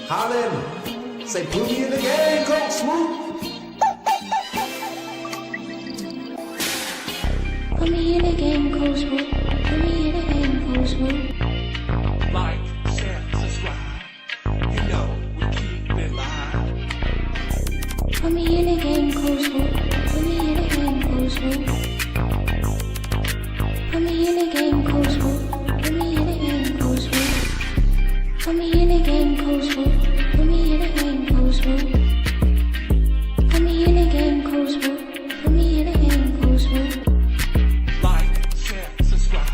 Hollin'. Say, put me in the game, Coach Smook. Put me in the game, Coach Smook. Put me in the game, Coach Smook. Like, share, subscribe. You know we keep it live. Put me in the game, Coach Smook. Put me in the game, Coach Smook. Put me in the game, Coach Smook. Put me in the game, Coach Smook. Put me in the game, Coach Smook. Put me in the game, Coach Smook. Put me in the game, Coach Smook. Put me in the game, Coach Smook. Like, share, subscribe.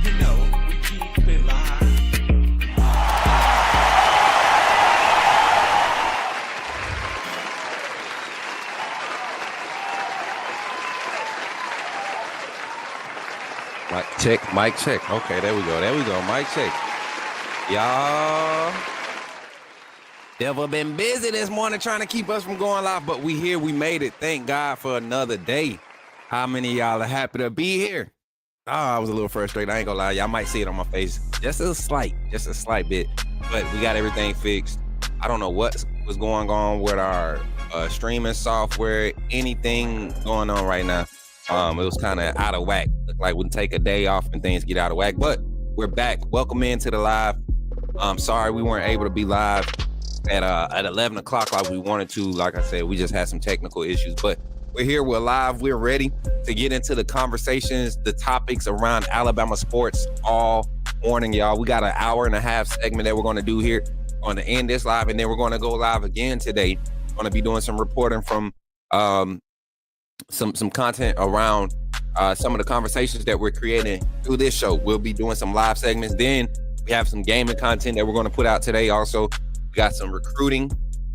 You know we keep it live. Mic check. Okay, there we go. Mic check. Y'all never been busy this morning trying to keep us from going live, but we here. We made it. Thank God for another day. How many of y'all are happy to be here? Oh, I was a little frustrated. I ain't gonna lie. Y'all might see it on my face. Just a slight bit. But we got everything fixed. I don't know what was going on with our streaming software, anything going on right now. It was kind of out of whack. Looked like we'd take a day off and things get out of whack, but we're back. Welcome into the live. Sorry we weren't able to be live at 11 o'clock like we wanted to. Like I said, we just had some technical issues, but we're here, we're live, we're ready to get into the conversations, the topics around Alabama sports all morning, y'all. We got an hour and a half segment that we're going to do here. We're going to end this live, and then we're going to go live again today. Going to be doing some reporting from some content around some of the conversations that we're creating through this show. We'll be doing some live segments. Then we have some gaming content that we're going to put out today. Also, we got some recruiting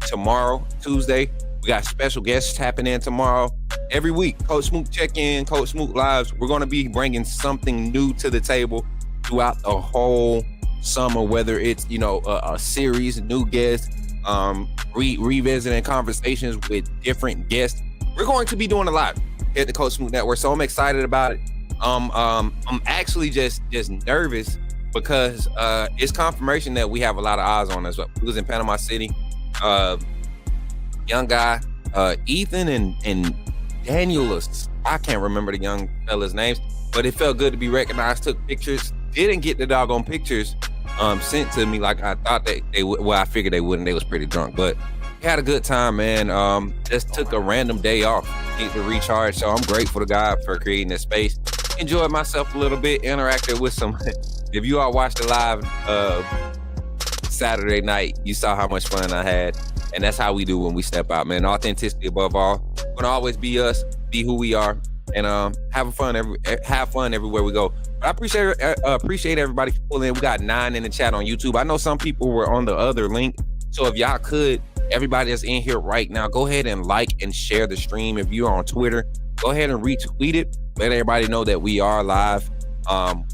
tomorrow, Tuesday. We got special guests tapping in tomorrow. Every week, Coach Smook check-in, Coach Smook lives. We're going to be bringing something new to the table throughout the whole summer, whether it's, a series, new guests, revisiting conversations with different guests. We're going to be doing a lot here at the Coach Smook Network, so I'm excited about it. I'm actually just nervous because it's confirmation that we have a lot of eyes on us. We was in Panama City. Young guy, Ethan and Danielus. I can't remember the young fella's names, but it felt good to be recognized. Took pictures. Didn't get the doggone pictures sent to me like I thought they would. Well, I figured they wouldn't. They was pretty drunk, but we had a good time, man. Just took a random day off to recharge. So I'm grateful to God for creating this space. Enjoyed myself a little bit. Interacted with some. If you all watched the live Saturday night, you saw how much fun I had. And that's how we do when we step out, man. Authenticity above all. We're gonna always be us, be who we are, and have fun everywhere we go. But I appreciate everybody for pulling in. We got 9 in the chat on YouTube. I know some people were on the other link, so if y'all could, everybody that's in here right now, go ahead and like and share the stream. If you're on Twitter, go ahead and retweet it. Let everybody know that we are live.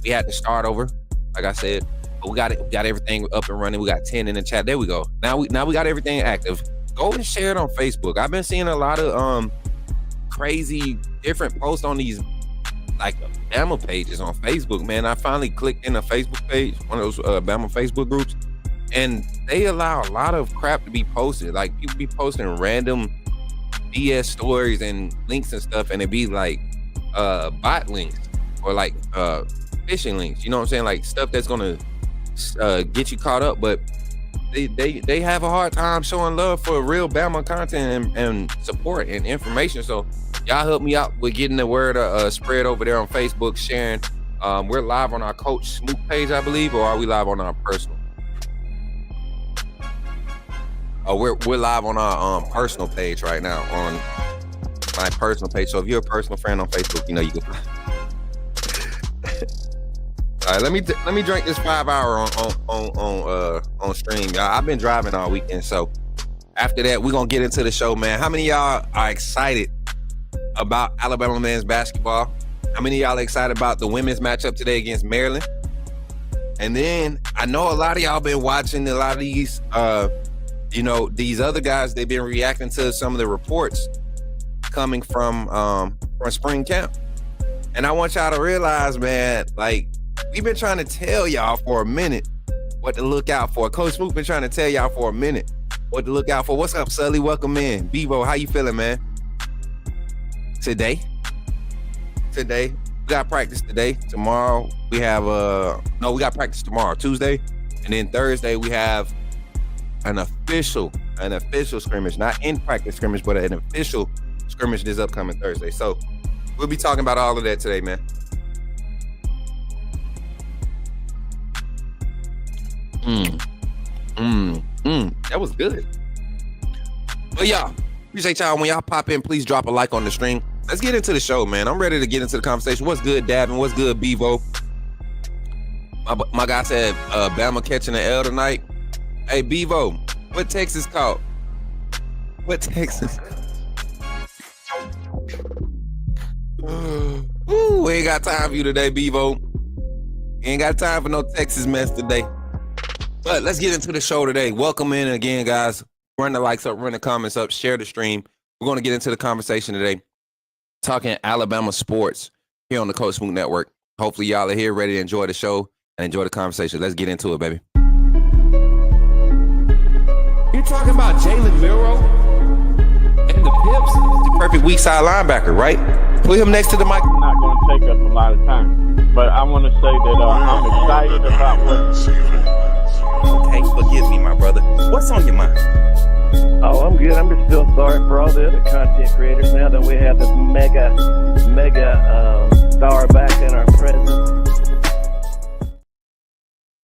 We had to start over, like I said. But we got everything up and running. We got 10 in the chat. There we go. Now we got everything active. Go and share it on Facebook. I've been seeing a lot of crazy different posts on these like Bama pages on Facebook, man. I finally clicked in a Facebook page, one of those Bama Facebook groups, and they allow a lot of crap to be posted. Like people be posting random BS stories and links and stuff, and it be like bot links or like phishing links. You know what I'm saying? Like stuff that's gonna get you caught up, but they have a hard time showing love for real Bama content and support and information. So y'all help me out with getting the word spread over there on Facebook, sharing. We're live on our Coach Smook page, I believe, or are we live on our personal? We're live on our personal page right now, on my personal page. So if you're a personal friend on Facebook, you can. All right, let me drink this 5 hour on stream, y'all. I've been driving all weekend, so after that, we're gonna get into the show, man. How many of y'all are excited about Alabama men's basketball? How many of y'all are excited about the women's matchup today against Maryland? And then I know a lot of y'all been watching a lot of these, these other guys. They've been reacting to some of the reports coming from spring camp, and I want y'all to realize, man, like, we've been trying to tell y'all for a minute what to look out for. Coach Smook been trying to tell y'all for a minute what to look out for. What's up, Sully? Welcome in. Bevo, how you feeling, man? Today, we got practice today. Tomorrow, we have we got practice tomorrow, Tuesday. And then Thursday, we have an official scrimmage, not in practice scrimmage, but an official scrimmage this upcoming Thursday. So we'll be talking about all of that today, man. That was good. But y'all, appreciate y'all. When y'all pop in, please drop a like on the stream. Let's get into the show, man. I'm ready to get into the conversation. What's good, Davin? What's good, Bevo? My guy said Bama catching an L tonight. Hey, Bevo, what Texas caught? What Texas? Ooh, we ain't got time for you today, Bevo. Ain't got time for no Texas mess today. But let's get into the show today. Welcome in again, guys. Run the likes up, run the comments up, share the stream. We're going to get into the conversation today. Talking Alabama sports here on the Coach Smook Network. Hopefully y'all are here ready to enjoy the show and enjoy the conversation. Let's get into it, baby. You're talking about Jalen Milroe and the Pips? The perfect weak side linebacker, right? Put him next to the mic. Not going to take up a lot of time, but I want to say that I'm excited about what... Okay, forgive me, my brother. What's on your mind? Oh, I'm good. I'm just still sorry for all the other content creators now that we have this mega star back in our presence.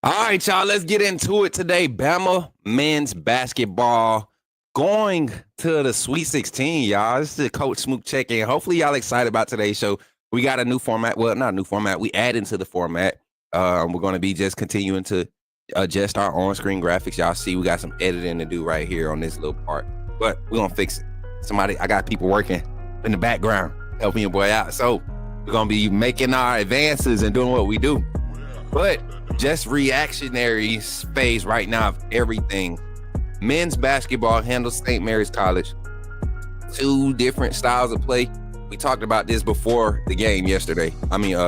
All right, y'all, let's get into it today. Bama men's basketball going to the Sweet 16, y'all. This is Coach Smook check-in. Hopefully y'all excited about today's show. We got a new format. Well, not a new format. We add into the format. We're going to be just continuing to adjust our on-screen graphics. Y'all see we got some editing to do right here on this little part, but we're gonna fix it. I got people working in the background helping your boy out, so we're gonna be making our advances and doing what we do. But just reactionary phase right now of everything. Men's basketball handles St. Mary's College. Two different styles of play. We talked about this before the game yesterday.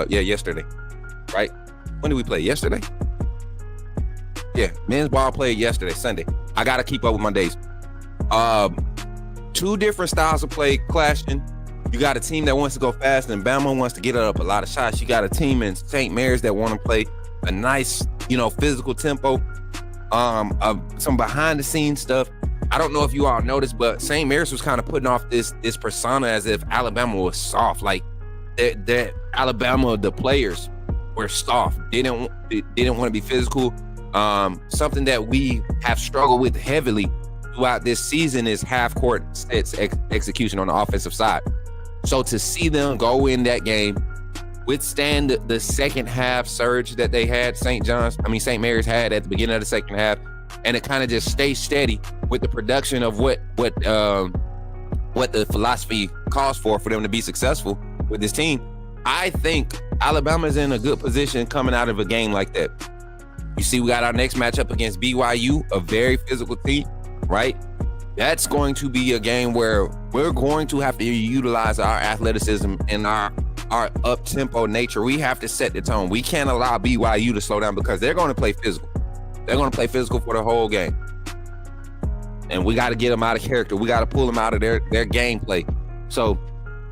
Yesterday, right? When did we play? Yesterday? Yeah, men's ball played yesterday, Sunday. I got to keep up with my days. Two different styles of play clashing. You got a team that wants to go fast, and Bama wants to get up a lot of shots. You got a team in St. Mary's that want to play a nice, physical tempo. Some behind-the-scenes stuff. I don't know if you all noticed, but St. Mary's was kind of putting off this persona as if Alabama was soft. Like, that Alabama, the players were soft. Didn't want to be physical. Something that we have struggled with heavily throughout this season is half-court sets execution on the offensive side. So to see them go in that game, withstand the second half surge that they had, St. Mary's had at the beginning of the second half, and it kind of just stay steady with the production of what the philosophy calls for them to be successful with this team. I think Alabama's in a good position coming out of a game like that. You see, we got our next matchup against BYU, a very physical team, right? That's going to be a game where we're going to have to utilize our athleticism and our up-tempo nature. We have to set the tone. We can't allow BYU to slow down because they're going to play physical. They're going to play physical for the whole game. And we got to get them out of character. We got to pull them out of their gameplay. So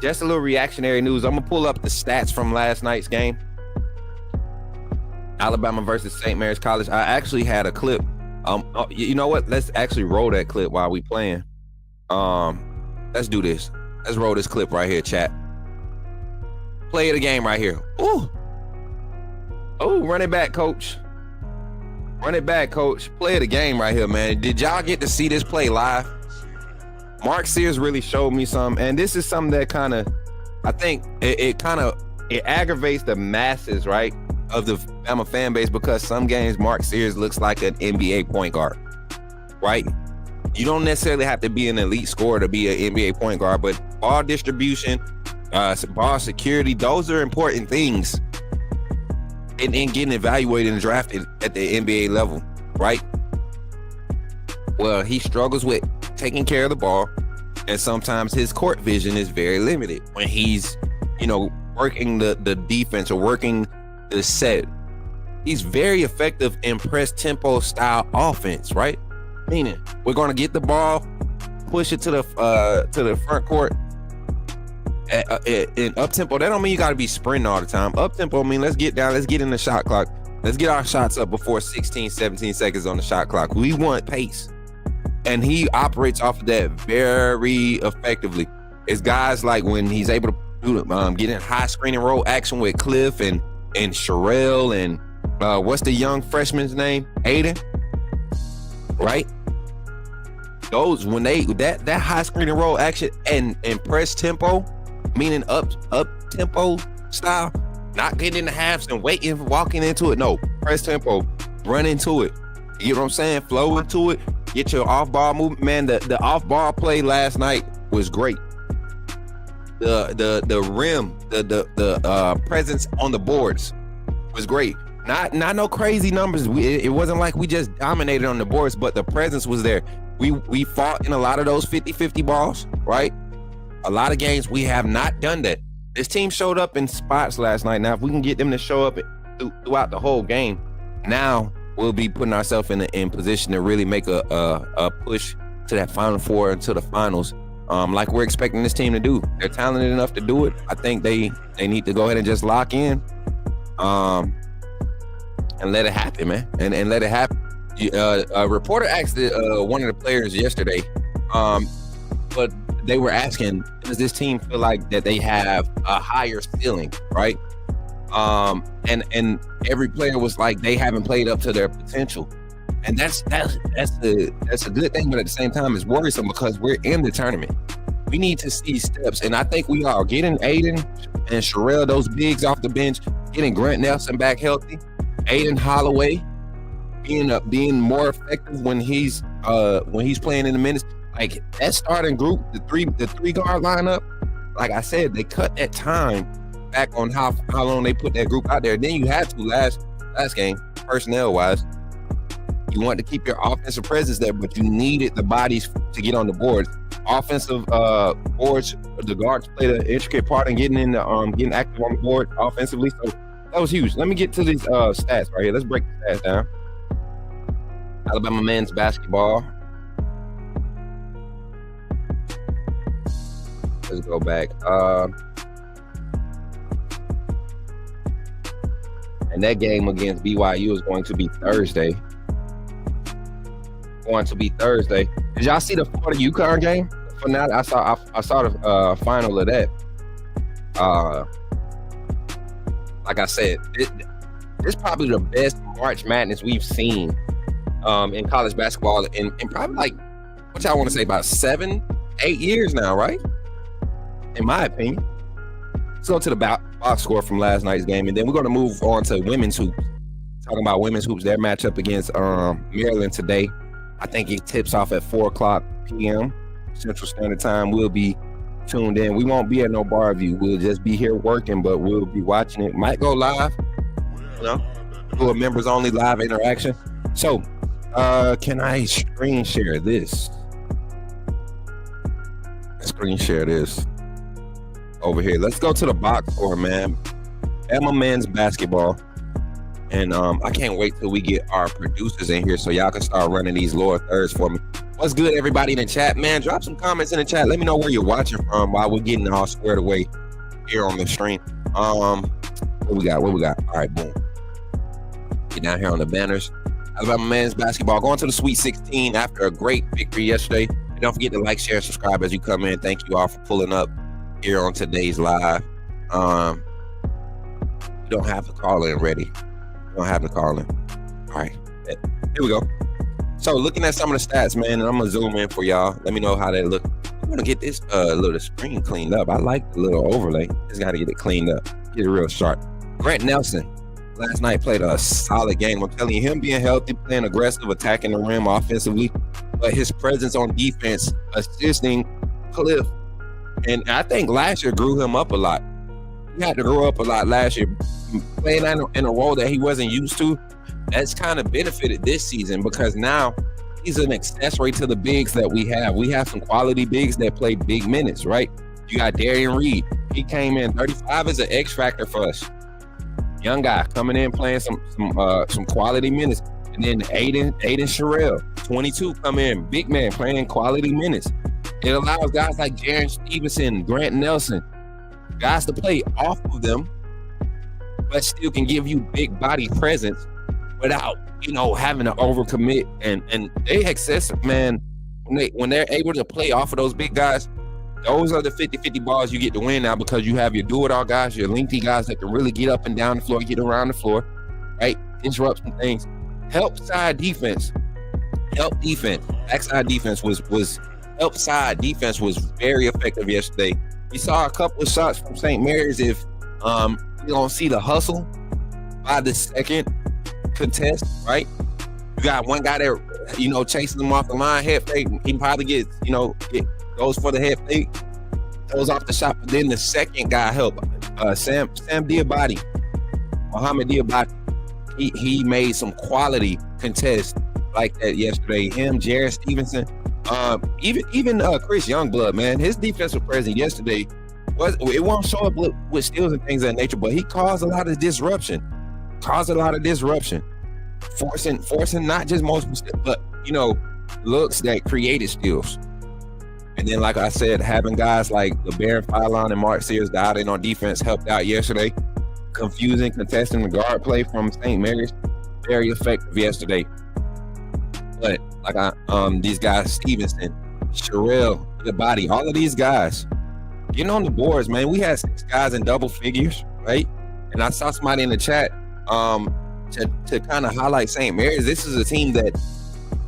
just a little reactionary news. I'm going to pull up the stats from last night's game. Alabama versus St. Mary's College. I actually had a clip. You know what? Let's actually roll that clip while we playing. Let's do this. Let's roll this clip right here, chat. Play the game right here. Ooh. Oh, run it back, coach. Run it back, coach. Play the game right here, man. Did y'all get to see this play live? Mark Sears really showed me some, and this is something that kind of, I think it aggravates the masses, right, of the Bama fan base, because some games Mark Sears looks like an NBA point guard, right? You don't necessarily have to be an elite scorer to be an NBA point guard, but ball distribution, ball security, those are important things in getting evaluated and drafted at the NBA level, right? Well, he struggles with taking care of the ball, and sometimes his court vision is very limited when he's, working the defense or working the set. he's very effective in press tempo style offense, right? Meaning we're going to get the ball, push it to the front court in up tempo. That don't mean you got to be sprinting all the time. Up tempo mean let's get in the shot clock. Let's get our shots up before 16, 17 seconds on the shot clock. We want pace. And he operates off of that very effectively. It's guys like when he's able to get in high screen and roll action with Cliff and Sherelle and what's the young freshman's name? Aiden, right? Those when they that high screen and roll action and press tempo, meaning up tempo style, not getting in the halves and waiting, walking into it. No, press tempo, run into it. You know what I'm saying? Flow into it. Get your off ball movement, man. The off ball play last night was great. The rim, the presence on the boards was great. Not no crazy numbers. It wasn't like we just dominated on the boards, but the presence was there. We fought in a lot of those 50-50 balls, right? A lot of games we have not done that. This team showed up in spots last night. Now, if we can get them to show up throughout the whole game, now we'll be putting ourselves in position to really make a push to that Final Four and to the finals, like we're expecting this team to do. They're talented enough to do it. I think they need to go ahead and just lock in, and let it happen, man, and let it happen. A reporter asked one of the players yesterday, but they were asking, does this team feel like that they have a higher ceiling, right? And every player was like, they haven't played up to their potential. And that's a good thing, but at the same time, it's worrisome because we're in the tournament. We need to see steps, and I think we are getting Aiden and Sherelle, those bigs off the bench, getting Grant Nelson back healthy, Aiden Holloway being more effective when he's playing in the minutes. Like that starting group, the three guard lineup, like I said, they cut that time back on how long they put that group out there. Then you had to last game, personnel wise. You want to keep your offensive presence there, but you needed the bodies to get on the boards. Offensive boards, the guards played an intricate part in getting getting active on the board offensively. So that was huge. Let me get to these stats right here. Let's break the stats down. Alabama men's basketball. Let's go back. And that game against BYU is going to be Thursday. Did y'all see the Florida UConn game? For now, I saw the final of that. Like I said, this is probably the best March Madness we've seen in college basketball in probably like, what y'all want to say, about 7-8 years now, right? In my opinion. Let's go to the box score from last night's game, and then we're going to move on to women's hoops. Talking about women's hoops, their matchup against Maryland today. I think it tips off at 4:00 p.m. Central Standard Time. We'll be tuned in. We won't be at no bar view. We'll just be here working, but we'll be watching it. Might go live, do a members only live interaction. So, can I screen share this? Screen share this over here. Let's go to the box score, man. Emma men's basketball. And I can't wait till we get our producers in here so y'all can start running these lower thirds for me. What's good, everybody in the chat? Man, drop some comments in the chat. Let me know where you're watching from while we're getting all squared away here on the stream. What we got? All right, boom. Get down here on the banners. Alabama men's basketball going to the Sweet 16 after a great victory yesterday. And don't forget to like, share, and subscribe as you come in. Thank you all for pulling up here on today's live. You don't have to call in ready. All right, here we go. So looking at some of the stats, man, and I'm gonna zoom in for y'all. Let me know how they look. I'm gonna get this little screen cleaned up. I like the little overlay. Just gotta get it cleaned up, get it real sharp. Grant Nelson last night played a solid game. I'm telling you, him being healthy, playing aggressive, attacking the rim offensively, but his presence on defense, assisting Cliff, and I think last year grew him up a lot. He had to grow up a lot last year, playing in a role that he wasn't used to. That's kind of benefited this season because now he's an accessory to the bigs that we have. We have some quality bigs that play big minutes, right? You got Darian Reed. He came in 35 as an X factor for us. young guy coming in playing some quality minutes. And then Aiden Sherrill, 22, come in, big man playing quality minutes. It allows guys like Jaron Stevenson, Grant Nelson, guys to play off of them, but still can give you big body presence without, having to overcommit. And they excessive, man. When they're able to play off of those big guys, those are the 50-50 balls you get to win now, because you have your do-it-all guys, your lengthy guys that can really get up and down the floor, get around the floor, right? Disrupt some things. Help side defense. Help defense. Backside defense was help side defense was very effective yesterday. We saw a couple of shots from St. Mary's. If you don't see the hustle by the second contest, right? You got one guy there, chasing them off the line, head fake. He probably goes for the head fake, goes off the shot. But then the second guy helped. Sam Diabate, Mohamed Diabate. He made some quality contests like that yesterday. Him, Jared Stevenson, even Chris Youngblood, man. His defensive presence yesterday it won't show up with steals and things of that nature, but he caused a lot of disruption. Forcing not just most, but looks that created steals. And then, like I said, having guys like LeBaron Philon and Mark Sears dialed in on defense helped out yesterday. Confusing, contesting the guard play from St. Mary's, very effective yesterday. But like these guys, Stevenson, Sherrill, Diabate, all of these guys, getting on the boards, man. We had 6 guys in double figures, right? And I saw somebody in the chat to kind of highlight St. Mary's. This is a team that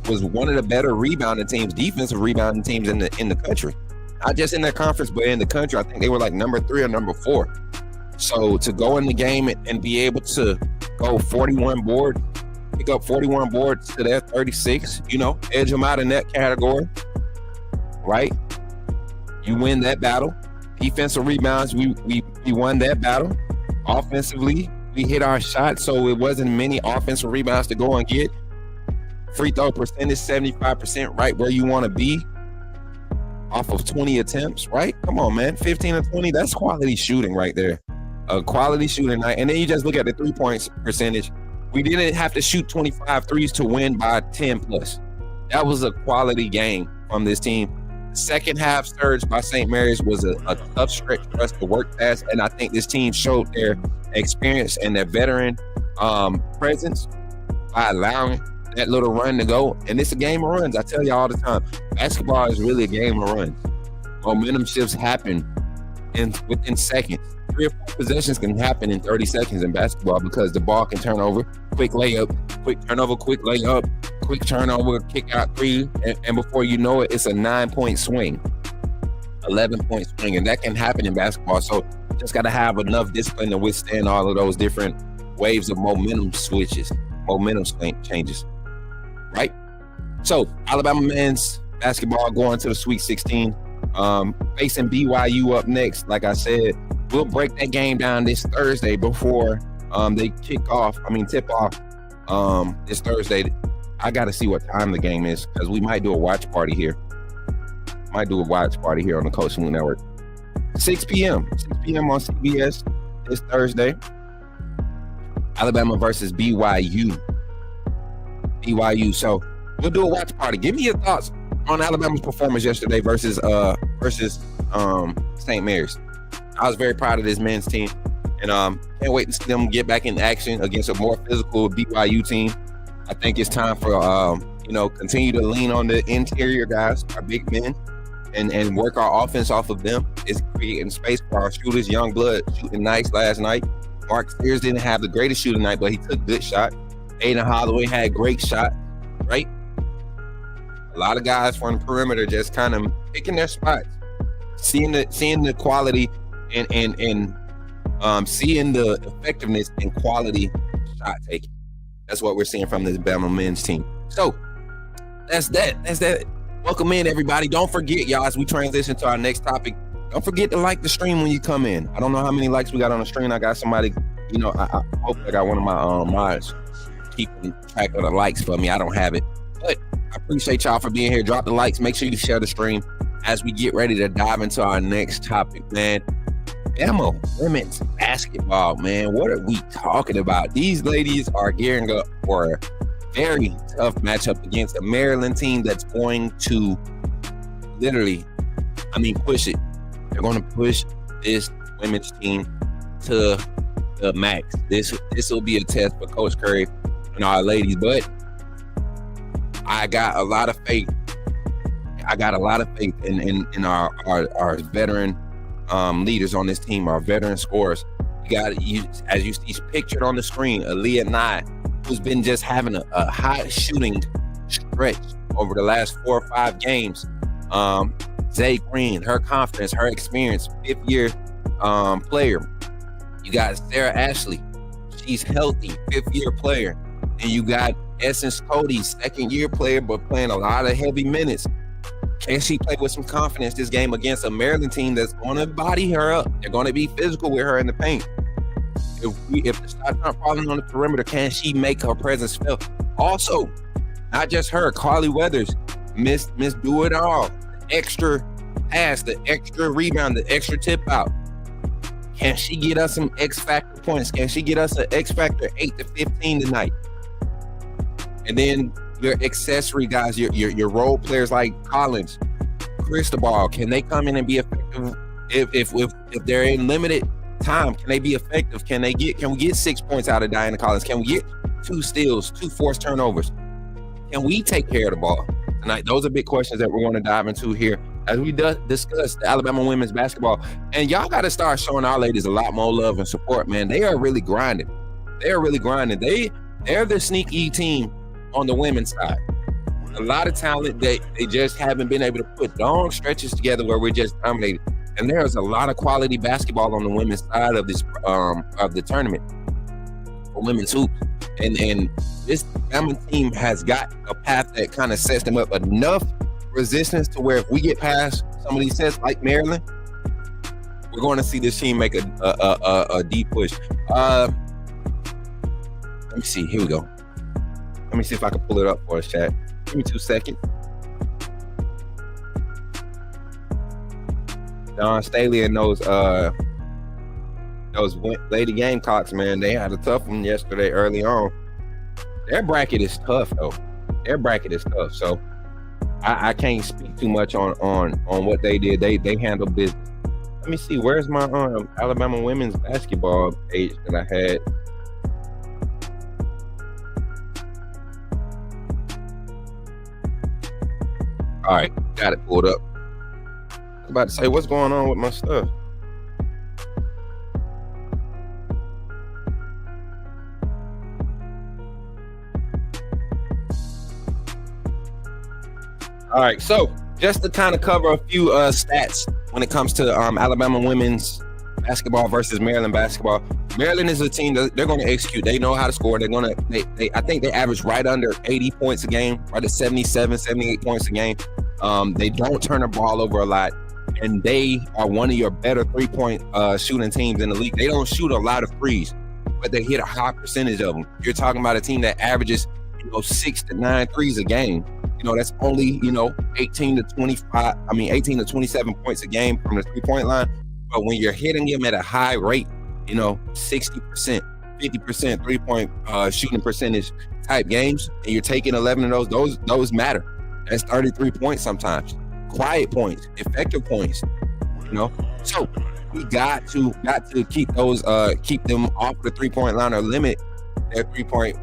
was one of the better rebounding teams, defensive rebounding teams in the country. Not just in their conference, but in the country. I think they were like number 3 or number 4. So to go in the game and be able to go 41 board, pick up 41 boards to their 36, edge them out in that category, right? You win that battle. Defensive rebounds, we won that battle. Offensively, we hit our shot, so it wasn't many offensive rebounds to go and get. Free throw percentage, 75%, right where you want to be off of 20 attempts, right? Come on, man. 15 or 20, that's quality shooting right there. A quality shooting night. And then you just look at the 3-point percentage. We didn't have to shoot 25 threes to win by 10 plus. That was a quality game from this team. Second half surge by St. Mary's was a tough stretch for us to work past. And I think this team showed their experience and their veteran presence by allowing that little run to go. And it's a game of runs. I tell you all the time, basketball is really a game of runs. Momentum shifts happen within seconds. 3 or 4 possessions can happen in 30 seconds in basketball because the ball can turn over, quick layup, quick turnover, quick layup, quick turnover, kick out 3, and before you know it, it's a 9-point swing, 11-point swing, and that can happen in basketball. So just got to have enough discipline to withstand all of those different waves of momentum switches, momentum changes, right? So Alabama men's basketball going to the Sweet 16, facing BYU up next. Like I said, we'll break that game down this Thursday before they tip off this Thursday. I got to see what time the game is because we might do a watch party here. On the Coach Smook Network. 6 p.m. on CBS this Thursday. Alabama versus BYU. So we'll do a watch party. Give me your thoughts on Alabama's performance yesterday versus St. Mary's. I was very proud of this men's team, and can't wait to see them get back in action against a more physical BYU team. I think it's time for continue to lean on the interior guys, our big men, and work our offense off of them. It's creating space for our shooters. Youngblood shooting nice last night. Mark Spears didn't have the greatest shooting night, but he took good shot. Aiden Holloway had great shot, right? A lot of guys from the perimeter just kind of picking their spots, seeing the quality and seeing the effectiveness and quality shot taking. That's what we're seeing from this Bama men's team. So that's that. Welcome in, everybody. Don't forget, y'all, as we transition to our next topic, don't forget to like the stream when you come in. I don't know how many likes we got on the stream. I got somebody, I hope I got one of my mods keeping track of the likes for me. I don't have it. But I appreciate y'all for being here. Drop the likes. Make sure you share the stream as we get ready to dive into our next topic, man. Venmo women's basketball, man. What are we talking about? These ladies are gearing up for a very tough matchup against a Maryland team that's going to literally, push it. They're going to push this women's team to the max. This will be a test for Coach Curry and our ladies, but I got a lot of faith. In our veteran leaders on this team, our veteran scorers. As you see pictured on the screen, Aaliyah Nye, who's been just having a hot shooting stretch over the last 4 or 5 games. Zay Green, her confidence, her experience, 5th year player. You got Sarah Ashley, she's healthy, 5th year player. And you got Essence Cody, 2nd year player, but playing a lot of heavy minutes. Can she play with some confidence this game against a Maryland team that's going to body her up? They're going to be physical with her in the paint. If the shots aren't falling on the perimeter, can she make her presence felt? Also, not just her, Carly Weathers, Miss Do It All, the extra pass, the extra rebound, the extra tip out. Can she get us some X factor points? Can she get us an X factor 8 to 15 tonight? And then your accessory guys, your role players like Collins, Cristobal, can they come in and be effective? If they're in limited time, can they be effective? Can we get 6 points out of Diana Collins? Can we get 2 steals, 2 forced turnovers? Can we take care of the ball tonight? Those are big questions that we're going to dive into here as we discuss the Alabama women's basketball. And y'all got to start showing our ladies a lot more love and support, man. They are really grinding. They're the sneaky team on the women's side. A lot of talent. They just haven't been able to put long stretches together where we're just dominated. And there's a lot of quality basketball on the women's side of this of the tournament for women's hoops. And this Alabama team has got a path that kind of sets them up enough resistance to where if we get past some of these sets like Maryland, we're going to see this team make a deep push. Let me see. Here we go. Let me see if I can pull it up for us, chat. Give me 2 seconds. Don Staley and those Lady Gamecocks, man, they had a tough one yesterday early on. Their bracket is tough, though. So I can't speak too much on what they did. They handled business. Let me see. Where's my Alabama women's basketball page that I had? All right, got it pulled up. I was about to say, what's going on with my stuff? All right, so just to kind of cover a few stats when it comes to Alabama women's basketball versus Maryland basketball. Maryland is a team that they're going to execute. They know how to score. I think they average right under 80 points a game, right at 77, 78 points a game. They don't turn the ball over a lot, and they are one of your better 3-point shooting teams in the league. They don't shoot a lot of threes, but they hit a high percentage of them. You're talking about a team that averages 6 to 9 threes a game. That's only 18 to 27 points a game from the 3-point line. But when you're hitting them at a high rate, 60%, 50% 3-point shooting percentage type games, and you're taking 11 of those matter. That's 33 points sometimes. Quiet points, effective points. So we got to keep those keep them off the 3-point line or limit their 3-point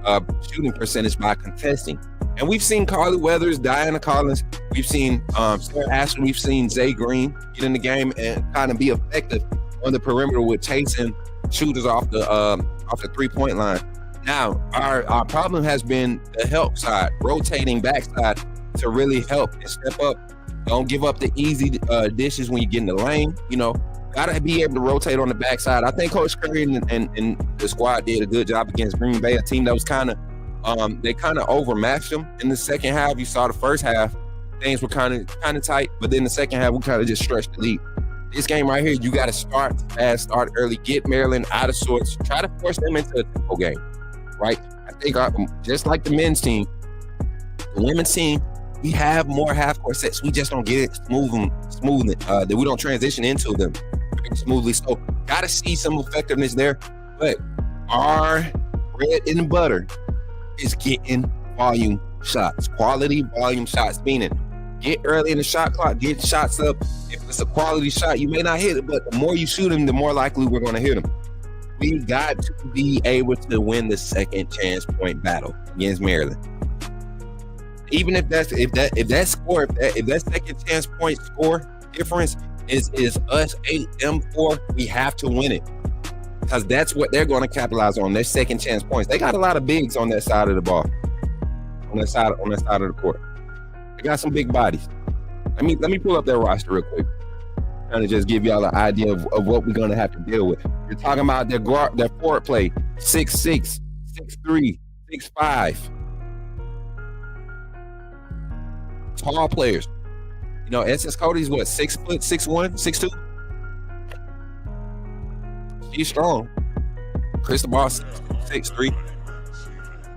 shooting percentage by contesting. And we've seen Carly Weathers, Diana Collins, we've seen Sarah Ashley, we've seen Zay Green get in the game and kind of be effective on the perimeter with chasing shooters off the 3-point line. Now, our problem has been the help side, rotating backside to really help and step up. Don't give up the easy dishes when you get in the lane. Gotta be able to rotate on the backside. I think Coach Curry and the squad did a good job against Green Bay, a team that was kind of they kind of overmatched them in the second half. You saw the first half, things were kind of tight, but then the second half we kind of just stretched the lead. This game right here, you got to start fast, start early, get Maryland out of sorts, try to force them into a tempo game, right? I think just like the men's team, the women's team, we have more half-court sets. We just don't get it smoothly. That we don't transition into them very smoothly. So Got to see some effectiveness there. But our bread and butter is getting volume shots, quality volume shots, meaning get early in the shot clock, get shots up. If it's a quality shot, you may not hit it, but the more you shoot them, the more likely we're going to hit them. We got to be able to win the second chance point battle against Maryland. Even if that second chance point score difference is us 8, them 4, we have to win it. Because that's what they're going to capitalize on, their second chance points. They got a lot of bigs on that side of the ball. On that side of the court. They got some big bodies. Let me pull up their roster real quick. Kind of just give y'all an idea of what we're going to have to deal with. You're talking about their forward play, 6'6", 6'3", 6'5". Tall players. You know, SS Cody's what, 6 foot, 6'1", 6'2"? She's strong. Cristobal, 6'3".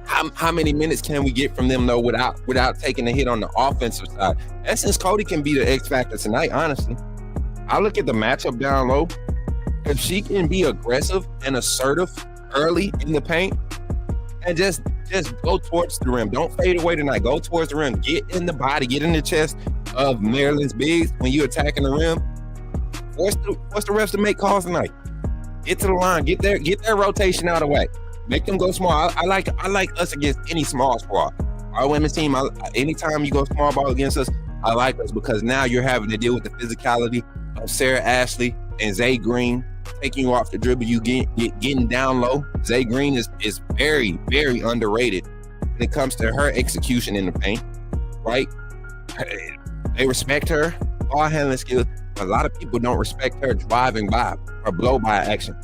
How many minutes can we get from them though without taking a hit on the offensive side? SS Cody can be the X factor tonight, honestly. I look at the matchup down low. If she can be aggressive and assertive early in the paint and just go towards the rim. Don't fade away tonight. Go towards the rim. Get in the body, get in the chest of Maryland's bigs when you're attacking the rim. Force the refs to make calls tonight. Get to the line. Get their rotation out of the way. Make them go small. I like us against any small squad. Our women's team, anytime you go small ball against us, I like us because now you're having to deal with the physicality of Sarah Ashley and Zay Green taking you off the dribble. You getting down low. Zay Green is very, very underrated when it comes to her execution in the paint, right? They respect her ball handling skills. A lot of people don't respect her driving by or blow by action.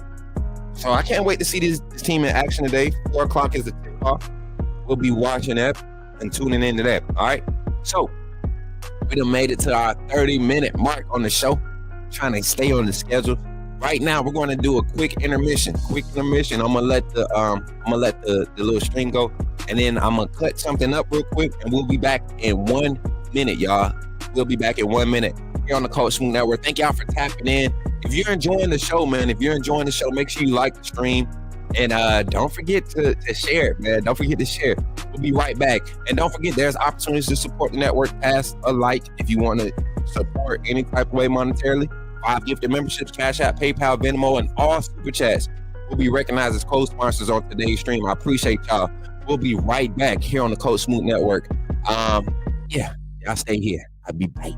So I can't wait to see this team in action today. 4 o'clock is the tip-off. We'll be watching that and tuning into that, all right? So we done made it to our 30-minute mark on the show. Trying to stay on the schedule. Right now, we're going to do a quick intermission. I'm gonna let the little stream go, and then I'm gonna cut something up real quick, and we'll be back in 1 minute, y'all. We'll be back in 1 minute here on the Coach Smook Network. Thank y'all for tapping in. If you're enjoying the show, man, make sure you like the stream, and don't forget to share it, man. Don't forget to share. We'll be right back, and don't forget there's opportunities to support the network. Pass a like if you want to support any type of way monetarily. 5 gifted memberships, Cashapp, PayPal, Venmo, and all super chats will be recognized as co-sponsors on today's stream. I appreciate y'all. We'll be right back here on the Coach Smook Network. Y'all stay here. I'll be back.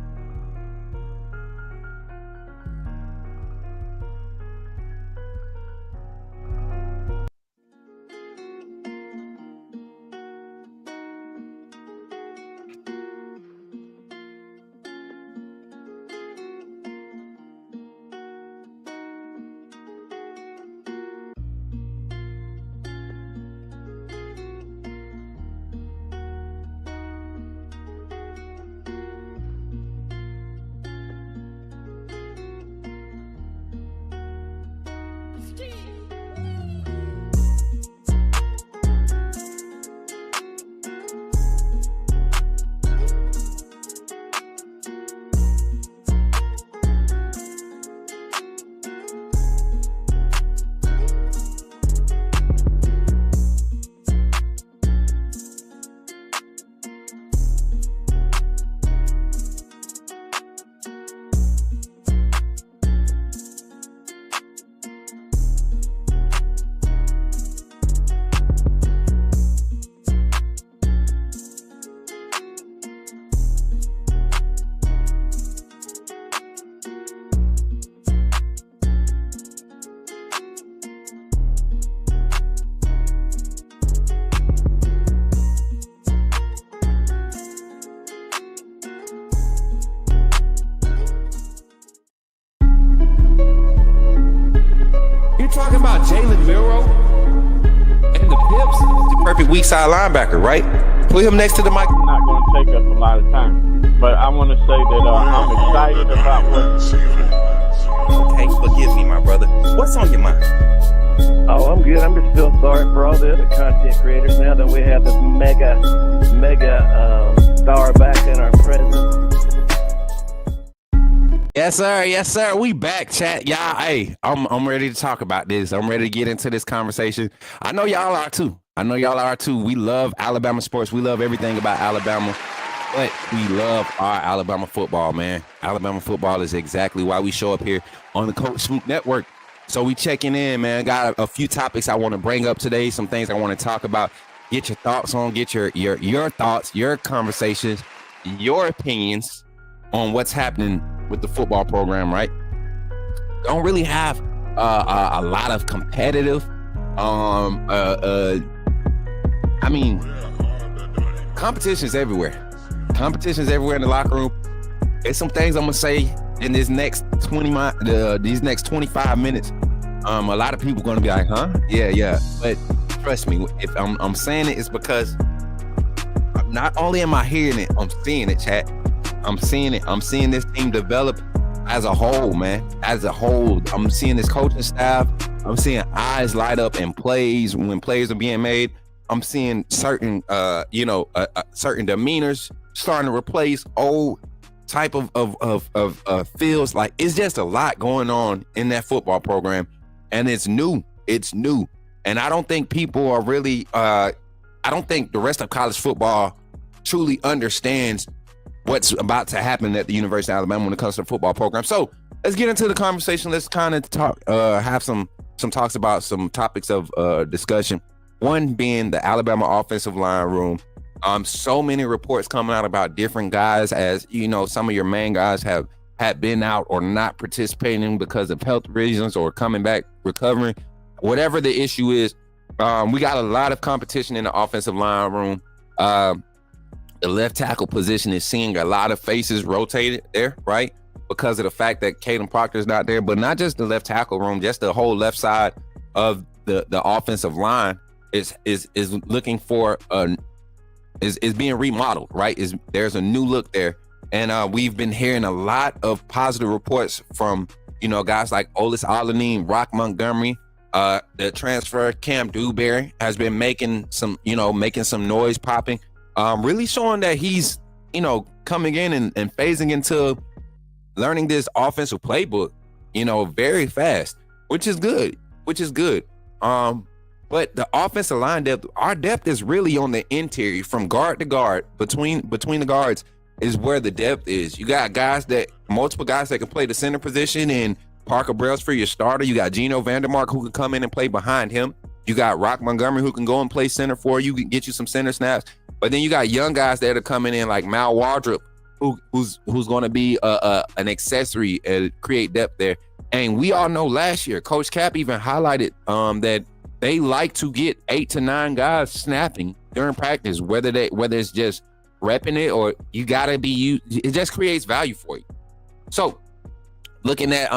Talking about Jalen Milroe and the Pips, the perfect weak side linebacker, right? Put him next to the mic. It's not going to take us a lot of time, but I want to say that I'm excited about what. Okay, forgive me, my brother. What's on your mind? Oh, I'm good. I'm just still sorry for all the other content creators now that we have this mega star back in our presence. Yes, sir. Yes, sir. We back, chat. Y'all, hey, I'm ready to talk about this. I'm ready to get into this conversation. I know y'all are too. We love Alabama sports. We love everything about Alabama, but we love our Alabama football, man. Alabama football is exactly why we show up here on the Coach Smook Network. So we checking in, man. Got a few topics I want to bring up today. Some things I want to talk about. Get your thoughts on. Get your thoughts, your conversations, your opinions on what's happening with the football program, right? Don't really have a lot of competitive competition's everywhere. Competition's everywhere in the locker room. There's some things I'm gonna say in this next 25 minutes. A lot of people gonna be like, huh? Yeah. But trust me, if I'm saying it's because not only am I hearing it, I'm seeing it, chat. I'm seeing it. I'm seeing this team develop as a whole, man. As a whole, I'm seeing this coaching staff. I'm seeing eyes light up in plays when plays are being made. I'm seeing certain, certain demeanors starting to replace old type of feels. Like it's just a lot going on in that football program, and it's new. It's new, and I don't think people are really. I don't think the rest of college football truly understands what's about to happen at the University of Alabama when it comes to the football program. So let's get into the conversation. Let's kind of talk, have some talks about some topics of discussion. One being the Alabama offensive line room. So many reports coming out about different guys, as you know, some of your main guys had been out or not participating because of health reasons or coming back, recovering, whatever the issue is. We got a lot of competition in the offensive line room. The left tackle position is seeing a lot of faces rotated there, right? Because of the fact that Caden Proctor is not there, but not just the left tackle room, just the whole left side of the offensive line is looking for is being remodeled, right? There's a new look there, and we've been hearing a lot of positive reports from guys like Olis Alanin, Rock Montgomery. The transfer Cam Dewberry has been making some noise popping. Really showing that he's, coming in and phasing into learning this offensive playbook, very fast, which is good. But the offensive line depth, our depth is really on the interior from guard to guard, between the guards is where the depth is. You got multiple guys that can play the center position, and Parker Brailsford, your starter. You got Geno Vandermark, who can come in and play behind him. You got Rock Montgomery, who can go and play center for you, can get you some center snaps. But then you got young guys that are coming in like Mal Wardrop, who's going to be an accessory and create depth there. And we all know last year, Coach Cap even highlighted that they like to get 8 to 9 guys snapping during practice, whether it's just repping it or you gotta be you. It just creates value for you. So looking at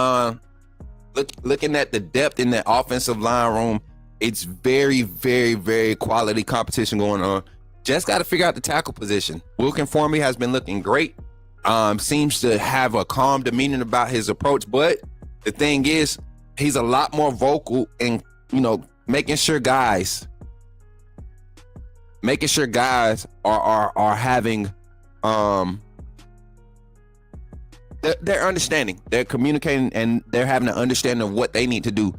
the depth in the offensive line room, it's very, very, very quality competition going on. Just got to figure out the tackle position. Will Conformi has been looking great. Seems to have a calm demeanor about his approach, but the thing is, he's a lot more vocal and making sure guys are having they're understanding, they're communicating, and they're having an understanding of what they need to do.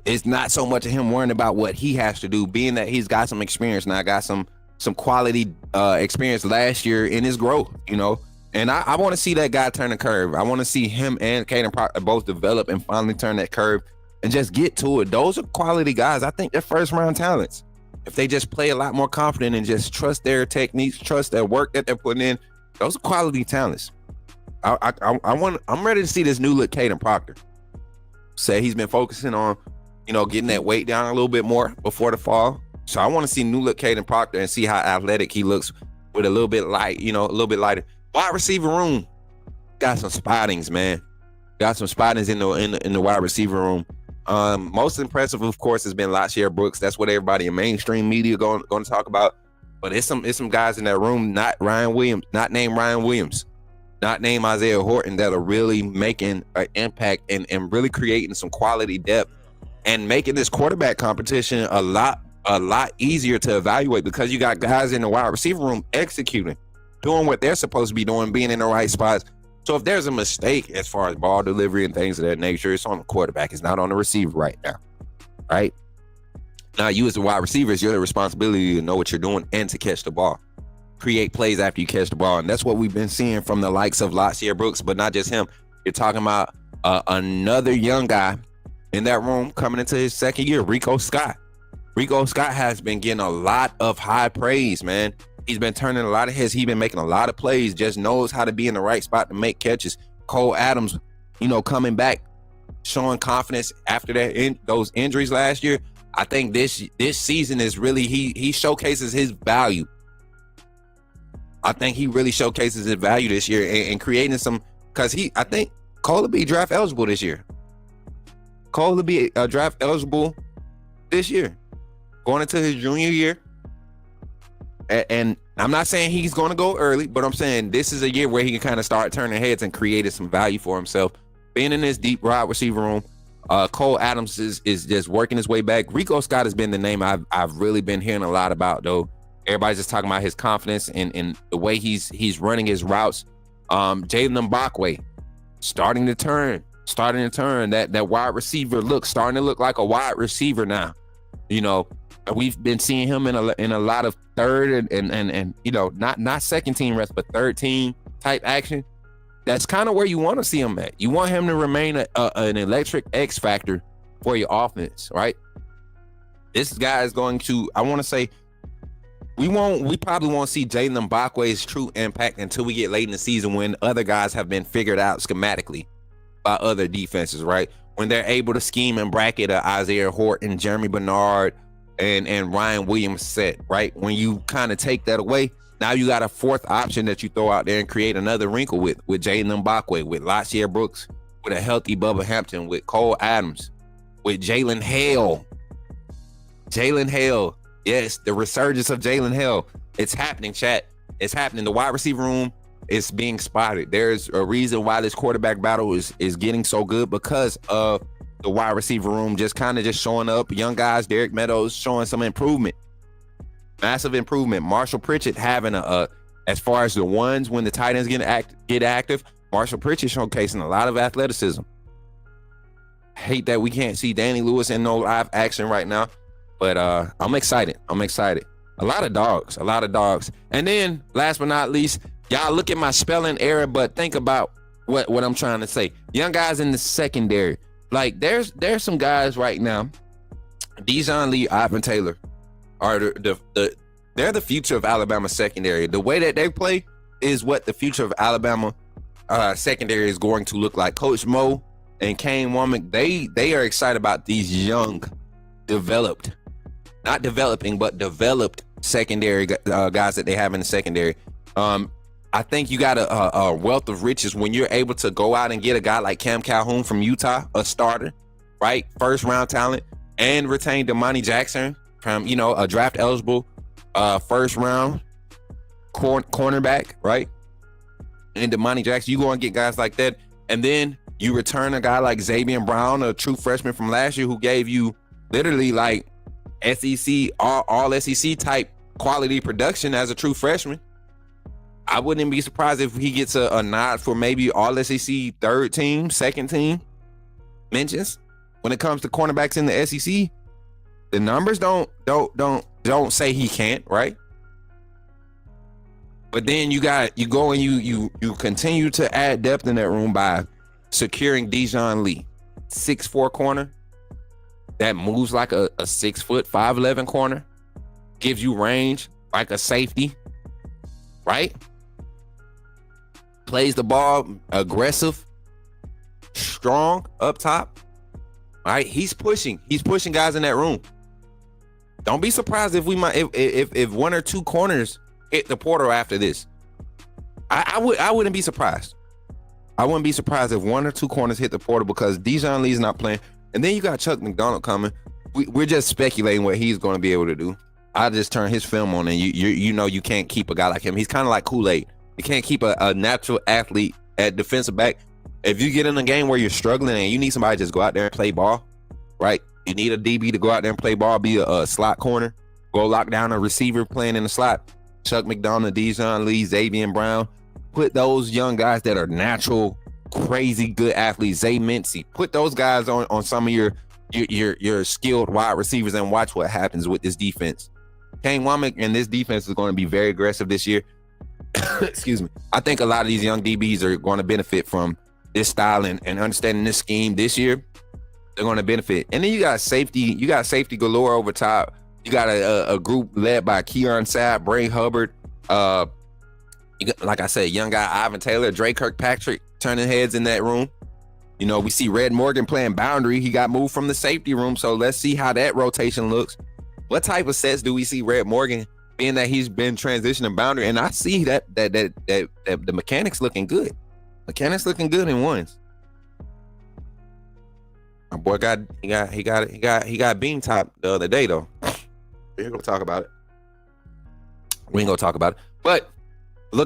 It's not so much of him worrying about what he has to do, being that he's got some experience now, got some quality experience last year in his growth, and I want to see that guy turn the curve. I want to see him and Caden Proctor both develop and finally turn that curve and just get to it. Those are quality guys. I think they're first round talents. If they just play a lot more confident and just trust their techniques, trust their work that they're putting in, those are quality talents. I'm ready to see this new look Caden Proctor. Say he's been focusing on, getting that weight down a little bit more before the fall. So I want to see new look Caden Proctor and see how athletic he looks with a little bit light, a little bit lighter. Wide receiver room got some spottings, man. Got some spottings in the wide receiver room. Most impressive, of course, has been LaShair Brooks. That's what everybody in mainstream media going to talk about. But it's some guys in that room, not named Ryan Williams, not named Isaiah Horton, that are really making an impact and really creating some quality depth and making this quarterback competition a lot easier to evaluate, because you got guys in the wide receiver room executing, doing what they're supposed to be doing, being in the right spots, So if there's a mistake as far as ball delivery and things of that nature, it's on the quarterback. It's not on the receiver right now, right? Now, you as the wide receiver, it's your responsibility to know what you're doing and to catch the ball. Create plays after you catch the ball. And that's what we've been seeing from the likes of Lacier Brooks, but not just him. You're talking about another young guy in that room coming into his second year, Rico Scott. Rico Scott has been getting a lot of high praise, man. He's been turning a lot of heads. He's been making a lot of plays, just knows how to be in the right spot to make catches. Cole Adams, coming back, showing confidence after those injuries last year. I think this season is really, he showcases his value. I think he really showcases his value this year and creating some, because I think Cole will be draft eligible this year. Cole will be draft eligible this year, going into his junior year. And I'm not saying he's going to go early, but I'm saying this is a year where he can kind of start turning heads and creating some value for himself. Being in this deep wide receiver room, Cole Adams is just working his way back. Rico Scott has been the name I've really been hearing a lot about, though. Everybody's just talking about his confidence and the way he's running his routes. Jalen Mbakwe starting to turn that wide receiver look, starting to look like a wide receiver now. We've been seeing him in a lot of third and not second team reps, but third team type action. That's kind of where you want to see him at. You want him to remain an electric X factor for your offense, right? This guy is going to, I want to say, we probably won't see Jalen Mbakwe's true impact until we get late in the season when other guys have been figured out schematically by other defenses, right? When they're able to scheme and bracket Isaiah Horton, Jeremy Bernard, and Ryan Williams set, right? When you kind of take that away, now you got a fourth option that you throw out there and create another wrinkle with Jalen Mbakwe, with Lacier Brooks, with a healthy Bubba Hampton, with Cole Adams, with Jalen Hale. Yes, the resurgence of Jalen Hale. It's happening, chat. It's happening. The wide receiver room is being spotted. There's a reason why this quarterback battle is getting so good, because of the wide receiver room just showing up. Young guys, Derek Meadows showing some improvement. Massive improvement. Marshall Pritchett having as far as the ones when the tight ends get active, Marshall Pritchett showcasing a lot of athleticism. Hate that we can't see Danny Lewis in no live action right now. But I'm excited. A lot of dogs. And then, last but not least, y'all look at my spelling error, but think about what I'm trying to say. Young guys in the secondary. Like, there's some guys right now. Dijon Lee, Ivan Taylor are they're the future of Alabama secondary. The way that they play is what the future of Alabama secondary is going to look like. Coach Mo and Kane Womack, they are excited about these young, developed secondary guys that they have in the secondary. I think you got a wealth of riches when you're able to go out and get a guy like Cam Calhoun from Utah, a starter, right? First round talent, and retain Damani Jackson from, a draft eligible first round cornerback, right? And Damani Jackson, you go and get guys like that. And then you return a guy like Xavier Brown, a true freshman from last year, who gave you literally like SEC, all SEC type quality production as a true freshman. I wouldn't be surprised if he gets a nod for maybe all SEC third team, second team mentions. When it comes to cornerbacks in the SEC, the numbers don't say he can't, right? But then you go and you continue to add depth in that room by securing Dijon Lee, 6'4" corner that moves like a 6 foot 5'11" corner, gives you range like a safety, right? Plays the ball aggressive, strong up top. All right, he's pushing guys in that room. Don't be surprised if if one or two corners hit the portal after this. I wouldn't be surprised. I wouldn't be surprised if one or two corners hit the portal, because Dijon Lee's not playing. And then you got Chuck McDonald coming. We're just speculating what he's going to be able to do. I just turn his film on, and you can't keep a guy like him. He's kind of like Kool-Aid. You can't keep a natural athlete at defensive back. If you get in a game where you're struggling and you need somebody to just go out there and play ball, right? You need a DB to go out there and play ball, be a slot corner, go lock down a receiver playing in the slot. Chuck McDonald, Dijon Lee, Xavier Brown. put those young guys that are natural, crazy good athletes, Zay Mincy, put those guys on some of your skilled wide receivers and watch what happens with this defense. Kane Womack and this defense is going to be very aggressive this year. Excuse me. I think a lot of these young DBs are going to benefit from this style and understanding this scheme this year. They're going to benefit. And then you got safety galore over top. You got a group led by Keon Sapp, Bray Hubbard. You got, like I said, young guy Ivan Taylor, Dre Kirkpatrick turning heads in that room. You know, we see Red Morgan playing boundary. He got moved from the safety room, so let's see how that rotation looks. What type of sets do we see Red Morgan, being that he's been transitioning boundary? And I see that the mechanics looking good. Mechanics looking good in ones. My boy got beam top the other day though. We ain't gonna talk about it. But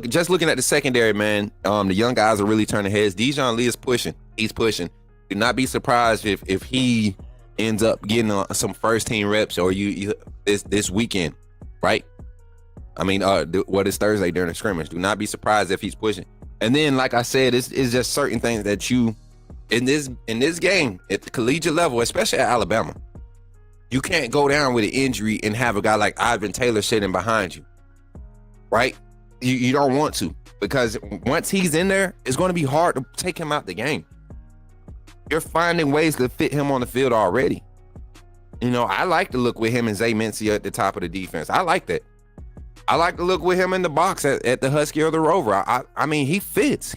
just looking at the secondary, man, the young guys are really turning heads. Dijon Lee is pushing. He's pushing. Do not be surprised if he ends up getting some first team reps or you this weekend, right? I mean, what is Thursday during the scrimmage? Do not be surprised if he's pushing. And then, like I said, it's just certain things that you in this game at the collegiate level, especially at Alabama, you can't go down with an injury and have a guy like Ivan Taylor sitting behind you, right? You don't want to, because once he's in there, it's going to be hard to take him out the game. You're finding ways to fit him on the field already. You know, I like to look with him and Zay Mincy at the top of the defense. I like that. I like to look with him in the box at the Husky or the Rover. I mean, he fits.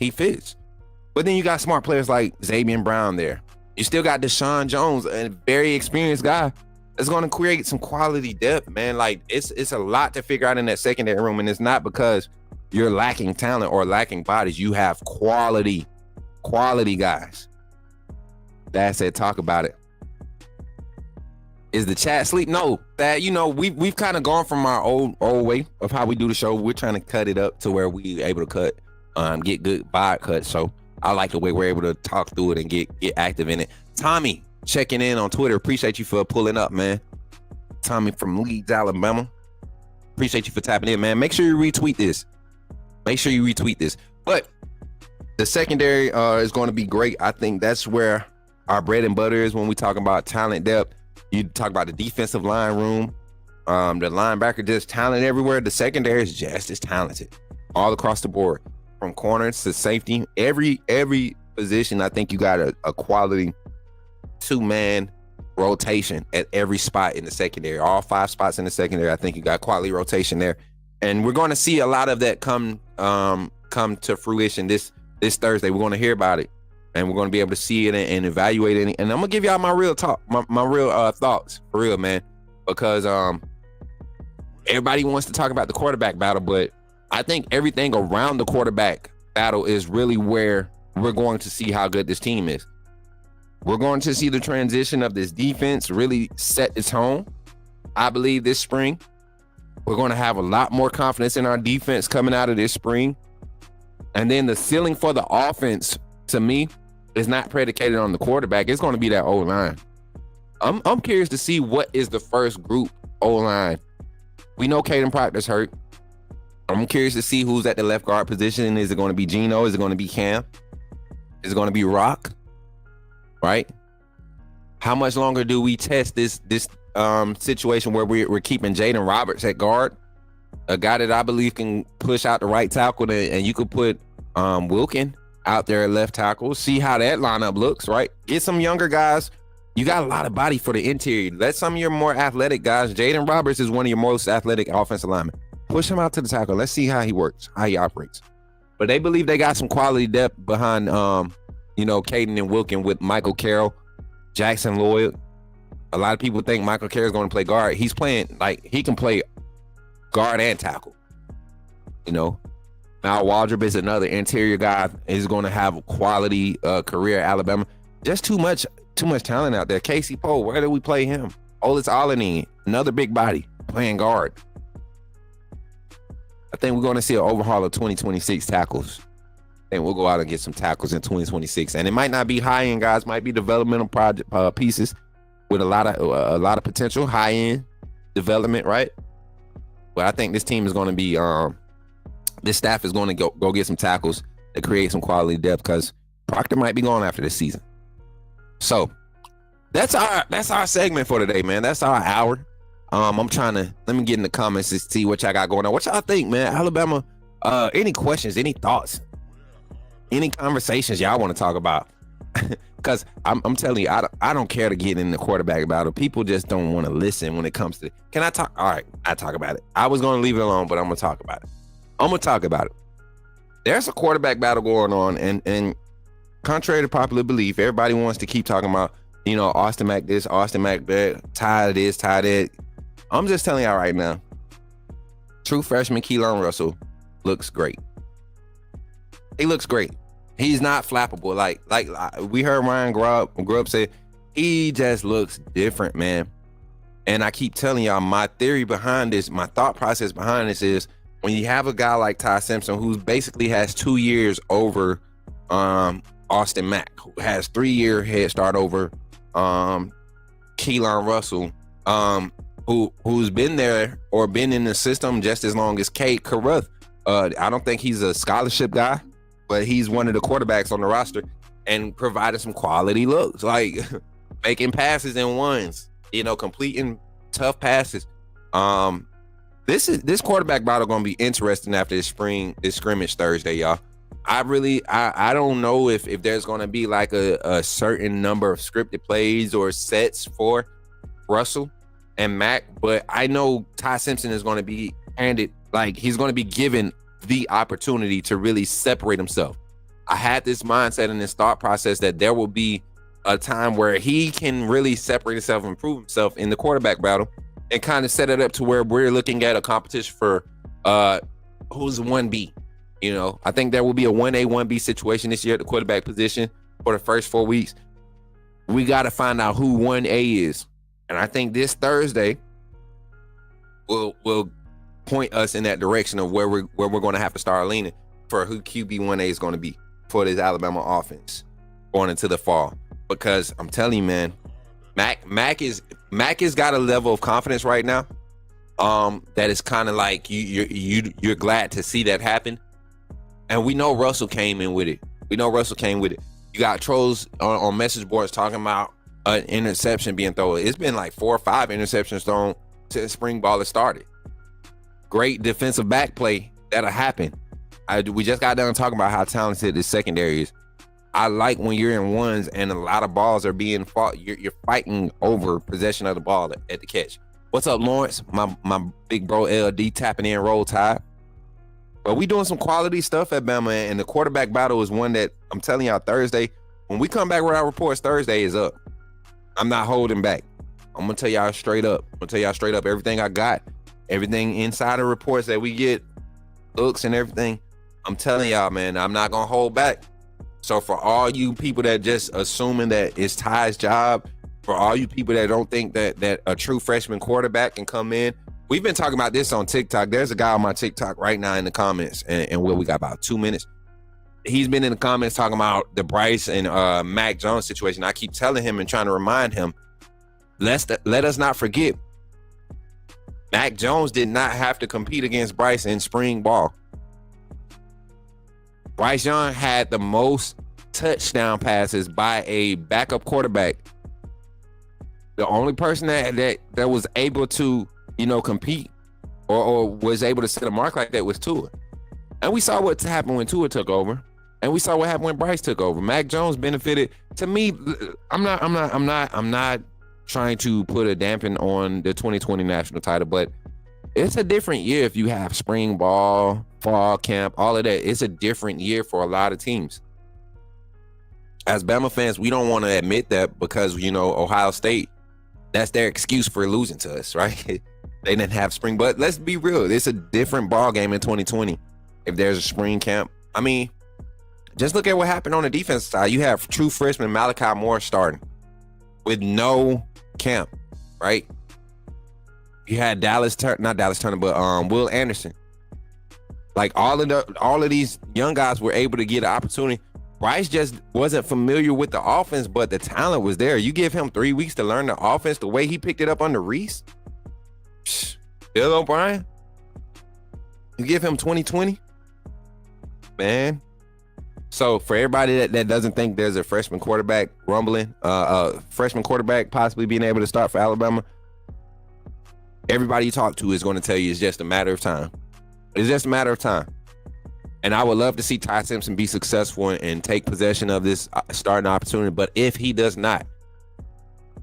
But then you got smart players like Xavier Brown there. You still got Deshaun Jones, a very experienced guy that's going to create some quality depth, man. Like, it's a lot to figure out in that secondary room, and it's not because you're lacking talent or lacking bodies. You have quality guys. That's it. Talk about it. Is the chat sleep? No, that, you know, we've kind of gone from our old way of how we do the show. We're trying to cut it up to where we able to get good vibe cuts. So I like the way we're able to talk through it and get active in it. Tommy checking in on Twitter. Appreciate you for pulling up, man. Tommy from Leeds, Alabama. Appreciate you for tapping in, man. Make sure you retweet this. But the secondary is going to be great. I think that's where our bread and butter is when we talk about talent depth. You talk about the defensive line room, the linebacker, just talent everywhere. The secondary is just as talented all across the board, from corners to safety. Every position, I think you got a quality two-man rotation at every spot in the secondary. All 5 spots in the secondary, I think you got quality rotation there. And we're going to see a lot of that come to fruition this Thursday. We're going to hear about it. And we're going to be able to see it and evaluate it. And I'm going to give y'all my real talk, my real thoughts, for real, man. Because everybody wants to talk about the quarterback battle, but I think everything around the quarterback battle is really where we're going to see how good this team is. We're going to see the transition of this defense really set the tone. I believe this spring, we're going to have a lot more confidence in our defense coming out of this spring. And then the ceiling for the offense, to me, is not predicated on the quarterback. It's going to be that O-line. I'm curious to see what is the first group O-line. We know Caden Proctor's hurt. I'm curious to see who's at the left guard position. Is it going to be Geno? Is it going to be Cam? Is it going to be Rock? Right? How much longer do we test this situation where we're keeping Jaden Roberts at guard? A guy that I believe can push out the right tackle, and you could put Wilkin out there at left tackle. See how that lineup looks, right? Get some younger guys. You got a lot of body for the interior. Let some of your more athletic guys. Jaden Roberts is one of your most athletic offensive linemen. Push him out to the tackle. Let's see how he works, how he operates. But they believe they got some quality depth behind, Caden and Wilkin with Michael Carroll, Jackson Lloyd. A lot of people think Michael Carroll's going to play guard. He's playing, he can play guard and tackle. Now Waldrop is another interior guy. He's going to have a quality career at Alabama. Just too much talent out there. Casey Poe, where do we play him? Olis Alani, another big body playing guard. I think we're going to see an overhaul of 2026 tackles. I think we'll go out and get some tackles in 2026, and it might not be high end guys. Might be developmental project pieces with a lot of potential, high end development, right? But I think this team is going to be this staff is going to go get some tackles to create some quality depth because Proctor might be gone after this season. So that's our segment for today, man. That's our hour. I'm trying to let me get in the comments to see what y'all got going on. What y'all think, man? Alabama. Any questions? Any thoughts? Any conversations y'all want to talk about? Because I'm telling you, I don't care to get in the quarterback battle. People just don't want to listen when it comes to. Can I talk? All right, I talk about it. I was going to leave it alone, but I'm going to talk about it. I'm going to talk about it. There's a quarterback battle going on, and contrary to popular belief, everybody wants to keep talking about, Austin Mack this, Austin Mack that, Ty this, Ty that. I'm just telling y'all right now, true freshman Keelan Russell looks great. He looks great. He's not flappable. Like we heard Ryan Grubb say, he just looks different, man. And I keep telling y'all, my theory behind this, my thought process behind this is, when you have a guy like Ty Simpson, who basically has 2 years over Austin Mack, who has 3-year head start over Keelan Russell, who's been there or been in the system just as long as Cade Carruth. I don't think he's a scholarship guy, but he's one of the quarterbacks on the roster and provided some quality looks, like making passes in ones, completing tough passes. This quarterback battle gonna be interesting after this scrimmage Thursday, y'all. I don't know if there's gonna be like a certain number of scripted plays or sets for Russell and Mack, but I know Ty Simpson is gonna be handed, like he's gonna be given the opportunity to really separate himself. I had this mindset and this thought process that there will be a time where he can really separate himself and prove himself in the quarterback battle and kind of set it up to where we're looking at a competition for who's 1B. I think there will be a 1A, 1B situation this year at the quarterback position for the first 4 weeks. We got to find out who 1A is. And I think this Thursday will point us in that direction of where we're going to have to start leaning for who QB 1A is going to be for this Alabama offense going into the fall. Because I'm telling you, man, Mack has got a level of confidence right now that is kind of like you're glad to see that happen. And we know Russell came in with it. You got trolls on message boards talking about an interception being thrown. It's been like 4 or 5 interceptions thrown since spring ball has started. Great defensive back play that'll happen. We just got done talking about how talented the secondary is. I like when you're in ones and a lot of balls are being fought. You're fighting over possession of the ball at the catch. What's up, Lawrence? My big bro LD tapping in, Roll Tide. But we doing some quality stuff at Bama, and the quarterback battle is one that I'm telling y'all Thursday. When we come back with our reports, Thursday is up. I'm not holding back. I'm gonna tell y'all straight up. Everything I got, everything inside the reports that we get, looks and everything. I'm telling y'all, man, I'm not gonna hold back. So for all you people that just assuming that it's Ty's job, for all you people that don't think that a true freshman quarterback can come in, we've been talking about this on TikTok. There's a guy on my TikTok right now in the comments, and we got about 2 minutes. He's been in the comments talking about the Bryce and Mac Jones situation. I keep telling him and trying to remind him, let us not forget, Mac Jones did not have to compete against Bryce in spring ball. Bryce Young had the most touchdown passes by a backup quarterback. The only person that was able to, compete or was able to set a mark like that was Tua. And we saw what happened when Tua took over. And we saw what happened when Bryce took over. Mac Jones benefited. To me, I'm not trying to put a dampen on the 2020 national title, but it's a different year if you have spring ball, fall camp, all of that. It's a different year for a lot of teams. As Bama fans, we don't want to admit that because, Ohio State, that's their excuse for losing to us, right? They didn't have spring, but let's be real. It's a different ball game in 2020 if there's a spring camp. I mean, just look at what happened on the defensive side. You have true freshman Malachi Moore starting with no camp, right? You had Will Anderson. Like all of these young guys were able to get an opportunity. Bryce just wasn't familiar with the offense, but the talent was there. You give him 3 weeks to learn the offense the way he picked it up under Reese. Bill O'Brien. You give him 2020. man. So for everybody that doesn't think there's a freshman quarterback rumbling, freshman quarterback possibly being able to start for Alabama, everybody you talk to is going to tell you it's just a matter of time. It's just a matter of time. And I would love to see Ty Simpson be successful and take possession of this starting opportunity. But if he does not,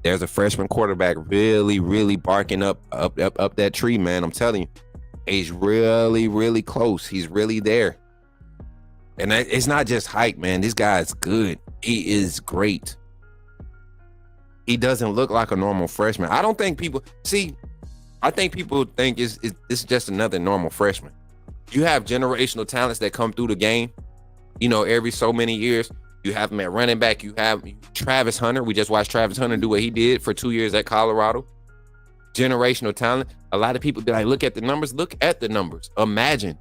there's a freshman quarterback really, really barking up that tree, man. I'm telling you, he's really, really close. He's really there. And it's not just hype, man. This guy's good. He is great. He doesn't look like a normal freshman. I don't think people I think people think it's just another normal freshman. You have generational talents that come through the game, every so many years. You have them at running back. You have Travis Hunter. We just watched Travis Hunter do what he did for 2 years at Colorado. Generational talent. A lot of people be like, look at the numbers. Look at the numbers. Imagine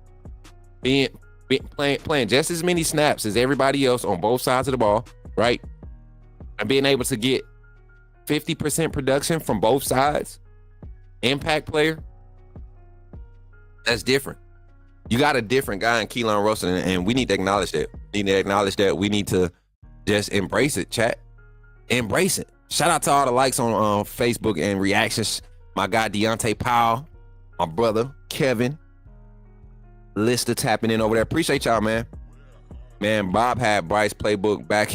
playing just as many snaps as everybody else on both sides of the ball, right? And being able to get 50% production from both sides. Impact player. That's different. You got a different guy in Keelan Russell, and we need to acknowledge that. We need to just embrace it, chat. Embrace it. Shout out to all the likes on Facebook and reactions. My guy Deontay Powell, my brother Kevin, Lister tapping in over there. Appreciate y'all, man. Man, Bob had Bryce playbook back,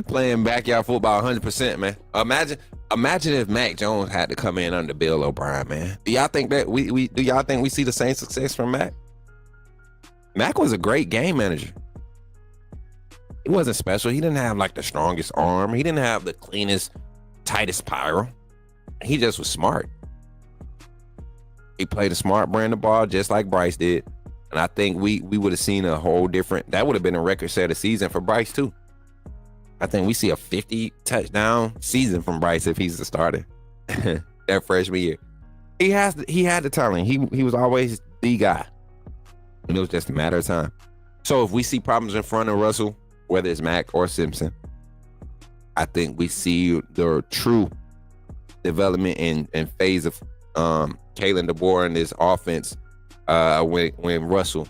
playing backyard football 100%, man. Imagine if Mac Jones had to come in under Bill O'Brien, man. Do y'all think that we see the same success from Mac? Mac was a great game manager. He wasn't special. He didn't have like the strongest arm. He didn't have the cleanest, tightest pyro. He just was smart. He played a smart brand of ball just like Bryce did. And I think we would have seen a whole different, that would have been a record set of season for Bryce too. I think we see a 50 touchdown season from Bryce if he's the starter that freshman year. He had the talent. He was always the guy. And it was just a matter of time. So if we see problems in front of Russell, whether it's Mac or Simpson, I think we see the true development and phase of Kalen DeBoer and this offense when Russell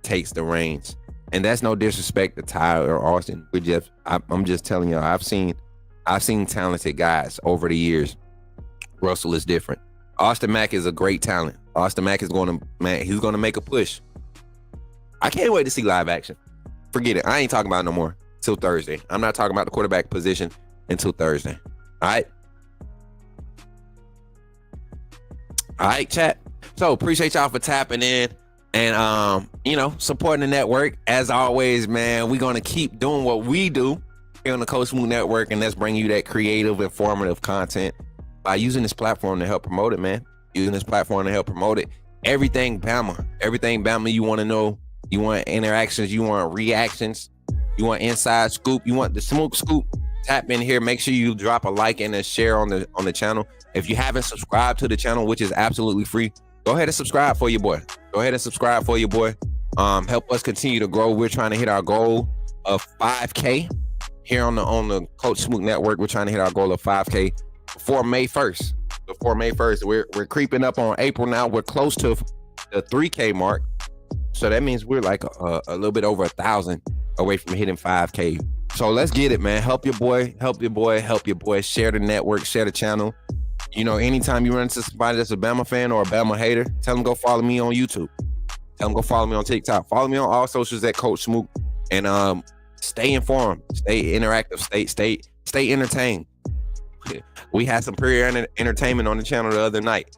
takes the reins. And that's no disrespect to Ty or Austin. I'm just telling y'all, I've seen talented guys over the years. Russell is different. Austin Mack is a great talent. Austin Mack he's gonna make a push. I can't wait to see live action. Forget it. I ain't talking about it no more till Thursday. I'm not talking about the quarterback position until Thursday. All right, chat. So appreciate y'all for tapping in. And, supporting the network. As always, man, we're going to keep doing what we do here on the Coach Smook Network, and let's bring you that creative, informative content by using this platform to help promote it, man. Everything Bama you want to know. You want interactions. You want reactions. You want inside scoop. You want the Smook Scoop. Tap in here. Make sure you drop a like and a share on the channel. If you haven't subscribed to the channel, which is absolutely free, go ahead and subscribe for your boy. Help us continue to grow. We're trying to hit our goal of 5K here on the Coach Smook Network. We're trying to hit our goal of 5K before May 1st. We're creeping up on April now. We're close to the 3K mark. So that means we're like a little bit over 1,000 away from hitting 5K. So let's get it, man. Help your boy. Share the network, share the channel. Anytime you run into somebody that's a Bama fan or a Bama hater, tell them go follow me on YouTube. Tell them go follow me on TikTok. Follow me on all socials at Coach Smook. And stay informed, stay interactive, stay entertained. We had some pretty entertainment on the channel the other night.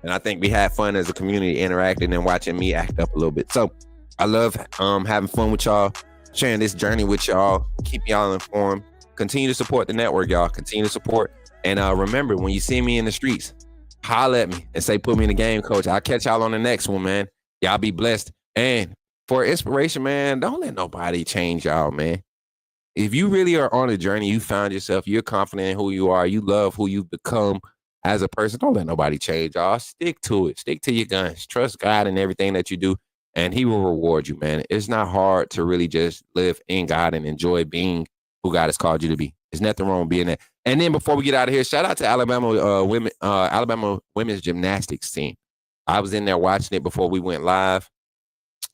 And I think we had fun as a community interacting and watching me act up a little bit. So I love having fun with y'all, sharing this journey with y'all, keep y'all informed. Continue to support the network, y'all. Continue to support. And remember, when you see me in the streets, holler at me and say, put me in the game, coach. I'll catch y'all on the next one, man. Y'all be blessed. And for inspiration, man, don't let nobody change y'all, man. If you really are on a journey, you found yourself, you're confident in who you are, you love who you've become as a person, don't let nobody change y'all. Stick to it. Stick to your guns. Trust God in everything that you do, and he will reward you, man. It's not hard to really just live in God and enjoy being who God has called you to be. There's nothing wrong with being that. And then before we get out of here, shout out to Alabama women's gymnastics team. I was in there watching it before we went live.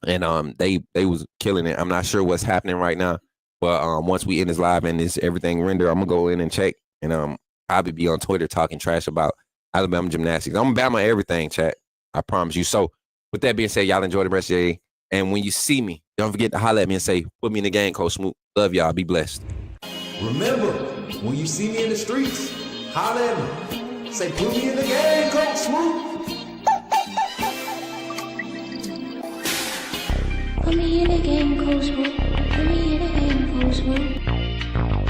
and they was killing it. I'm not sure what's happening right now, but once we end this live and this everything render, I'm gonna go in and check, and probably be on Twitter talking trash about Alabama gymnastics. I'm gonna Bama everything, chat. I promise you. So with that being said, y'all enjoy the rest of your day. And when you see me, don't forget to holler at me and say, put me in the game, Coach Smook. Love y'all. Be blessed. Remember, when you see me in the streets, holler at me. Say, put me in the game, Coach Smook. Put me in the game, Coach Smook. Put me in the game, Coach Smook.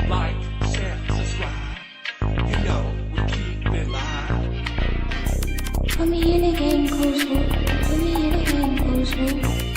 Like, share, subscribe. You know we keep it live. Put me in the game, Coach Smook. Put me in the game, Coach Smook.